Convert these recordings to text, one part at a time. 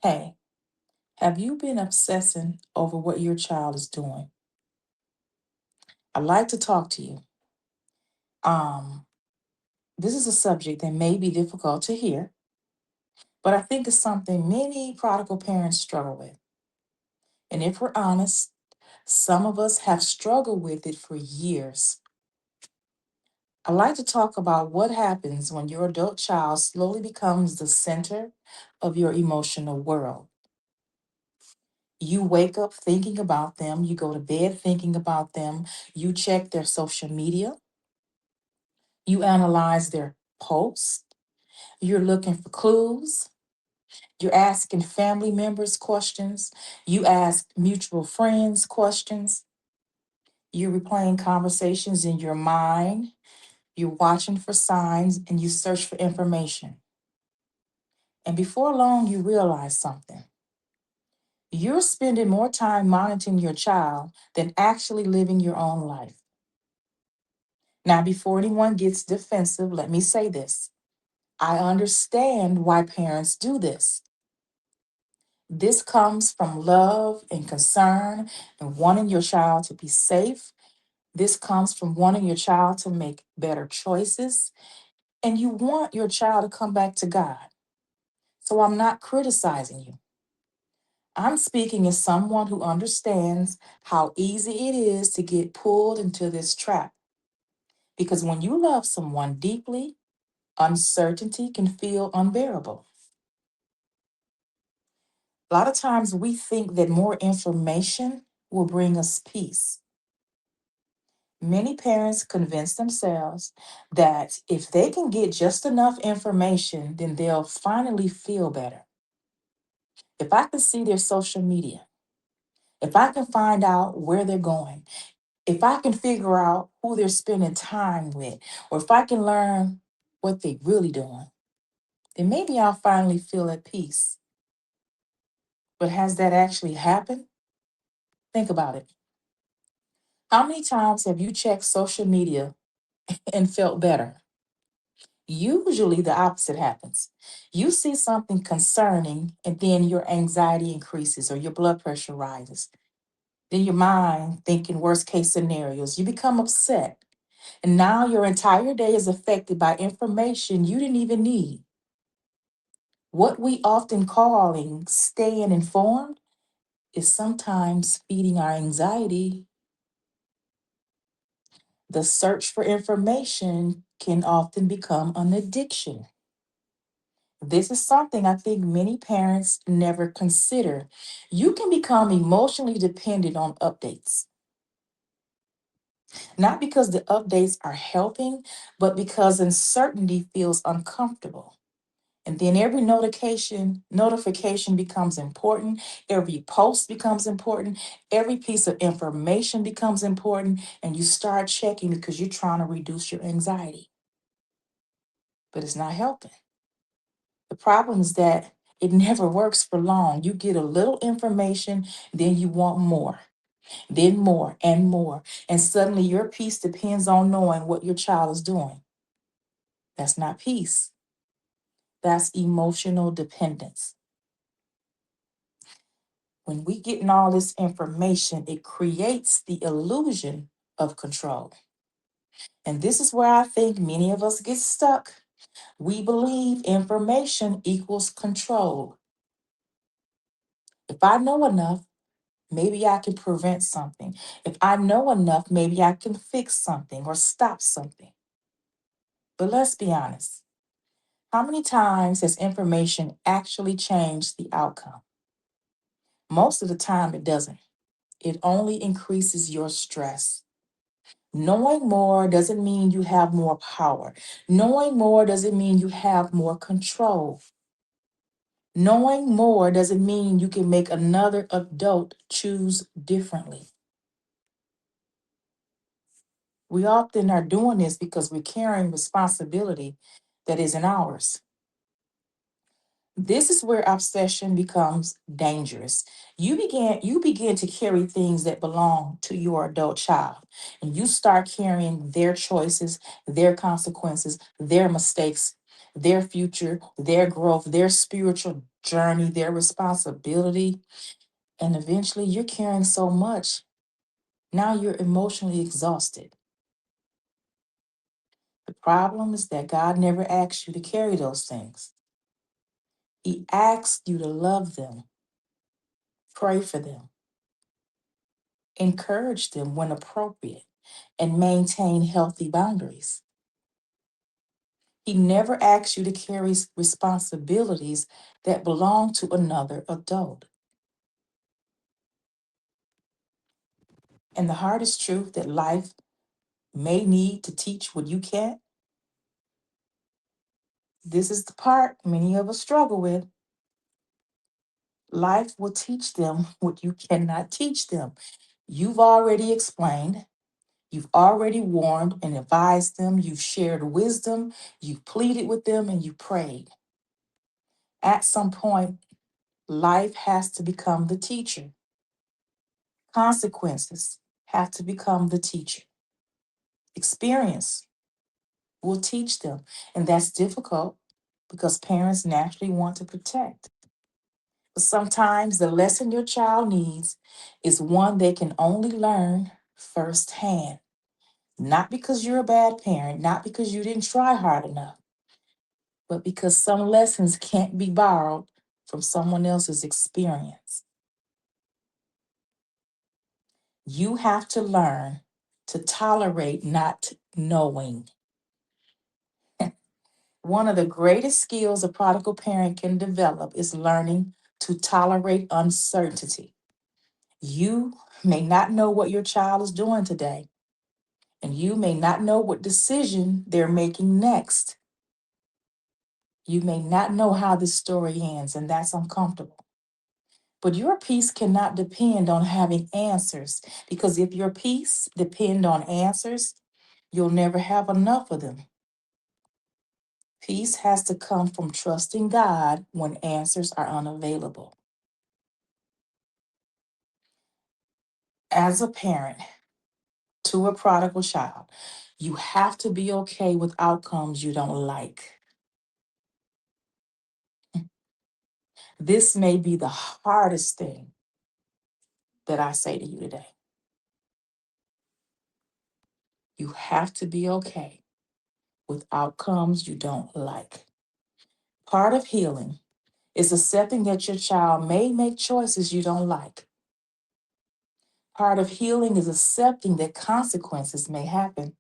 Hey, have you been obsessing over what your child is doing? I'd like to talk to you. Um, this is a subject that may be difficult to hear, but I think it's something many prodigal parents struggle with. And if we're honest, some of us have struggled with it for years. I'd like to talk about what happens when your adult child slowly becomes the center of your emotional world. You wake up thinking about them, you go to bed thinking about them, you check their social media, you analyze their posts, you're looking for clues, you're asking family members questions, you ask mutual friends questions, you're replaying conversations in your mind, you're watching for signs, and you search for information. And before long, you realize something. You're spending more time monitoring your child than actually living your own life. Now, before anyone gets defensive, let me say this. I understand why parents do this. This comes from love and concern and wanting your child to be safe. This comes from wanting your child to make better choices. And you want your child to come back to God. So I'm not criticizing you. I'm speaking as someone who understands how easy it is to get pulled into this trap. Because when you love someone deeply, uncertainty can feel unbearable. A lot of times we think that more information will bring us peace. Many parents convince themselves that if they can get just enough information, then they'll finally feel better. If I can see their social media, if I can find out where they're going, if I can figure out who they're spending time with, or if I can learn what they're really doing, then maybe I'll finally feel at peace. But has that actually happened? Think about it. How many times have you checked social media and felt better? Usually the opposite happens. You see something concerning, and then your anxiety increases or your blood pressure rises. Then your mind thinking worst case scenarios. You become upset. And now your entire day is affected by information you didn't even need. What we often calling staying informed is sometimes feeding our anxiety. The search for information can often become an addiction. This is something I think many parents never consider. You can become emotionally dependent on updates, not because the updates are helping, but because uncertainty feels uncomfortable. And then every notification becomes important, every post becomes important, every piece of information becomes important, and you start checking because you're trying to reduce your anxiety, but it's not helping. The problem is that it never works for long. You get a little information, then you want more, then more and more. And suddenly your peace depends on knowing what your child is doing. That's not peace, that's emotional dependence. When we get in all this information, it creates the illusion of control. And this is where I think many of us get stuck. We believe information equals control. If I know enough, maybe I can prevent something. If I know enough, maybe I can fix something or stop something. But let's be honest. How many times has information actually changed the outcome? Most of the time, it doesn't. It only increases your stress. Knowing more doesn't mean you have more power. Knowing more doesn't mean you have more control. Knowing more doesn't mean you can make another adult choose differently. We often are doing this because we're carrying responsibility that isn't ours. This is where obsession becomes dangerous. You begin to carry things that belong to your adult child, and you start carrying their choices, their consequences, their mistakes. their future, their growth, their spiritual journey, their responsibility. And eventually you're carrying so much. Now you're emotionally exhausted. The problem is that God never asked you to carry those things. He asked you to love them, pray for them, encourage them when appropriate, and maintain healthy boundaries. He never asks you to carry responsibilities that belong to another adult. And the hardest truth that life may need to teach what you can't, this is the part many of us struggle with. Life will teach them what you cannot teach them. You've already explained, you've already warned and advised them, you've shared wisdom, you've pleaded with them, and you prayed. At some point, life has to become the teacher. Consequences have to become the teacher. Experience will teach them. And that's difficult because parents naturally want to protect. But sometimes the lesson your child needs is one they can only learn firsthand. Not because you're a bad parent, not because you didn't try hard enough, but because some lessons can't be borrowed from someone else's experience. You have to learn to tolerate not knowing. One of the greatest skills a prodigal parent can develop is learning to tolerate uncertainty. You may not know what your child is doing today, and you may not know what decision they're making next. You may not know how this story ends, and that's uncomfortable. But your peace cannot depend on having answers, because if your peace depend on answers, you'll never have enough of them. Peace has to come from trusting God when answers are unavailable. As a parent to a prodigal child, you have to be okay with outcomes you don't like. This may be the hardest thing that I say to you today. You have to be okay with outcomes you don't like. Part of healing is accepting that your child may make choices you don't like. Part of healing is accepting that consequences may happen.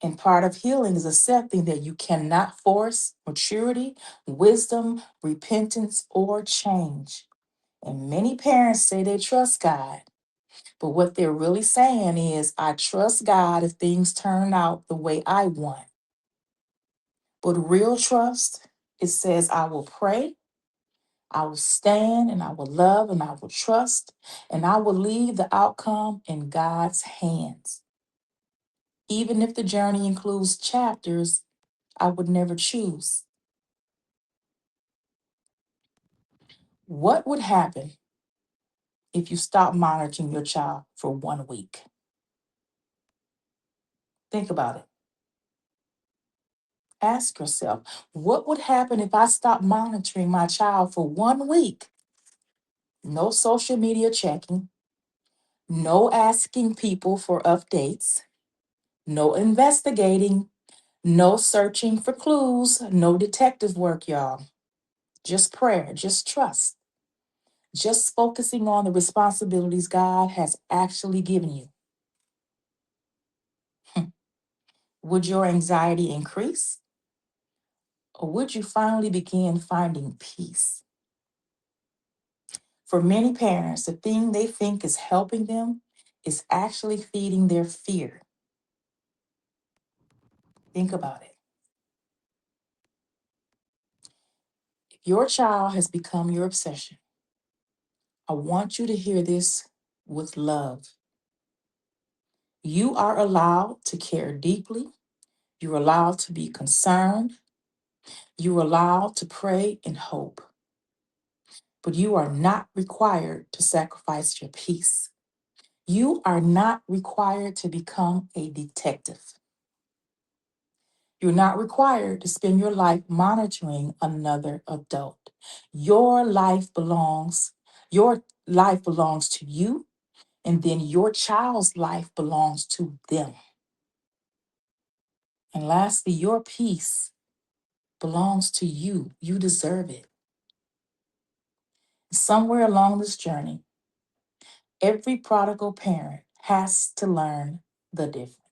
And part of healing is accepting that you cannot force maturity, wisdom, repentance, or change. And many parents say they trust God, but what they're really saying is, I trust God if things turn out the way I want. But real trust, it says, I will pray, I will stand, and I will love, and I will trust, and I will leave the outcome in God's hands. Even if the journey includes chapters I would never choose. What would happen if you stopped monitoring your child for 1 week? Think about it. Ask yourself, what would happen if I stopped monitoring my child for 1 week? No social media checking, no asking people for updates, no investigating, no searching for clues, no detective work, y'all. Just prayer, just trust, just focusing on the responsibilities God has actually given you. Would your anxiety increase? Or would you finally begin finding peace? For many parents, the thing they think is helping them is actually feeding their fear. Think about it. If your child has become your obsession, I want you to hear this with love. You are allowed to care deeply. You're allowed to be concerned. You're allowed to pray and hope. But you are not required to sacrifice your peace. You are not required to become a detective. You're not required to spend your life monitoring another adult. Your life belongs, your life belongs to you, and then your child's life belongs to them. And lastly, your peace belongs to you. You deserve it. Somewhere along this journey, every prodigal parent has to learn the difference.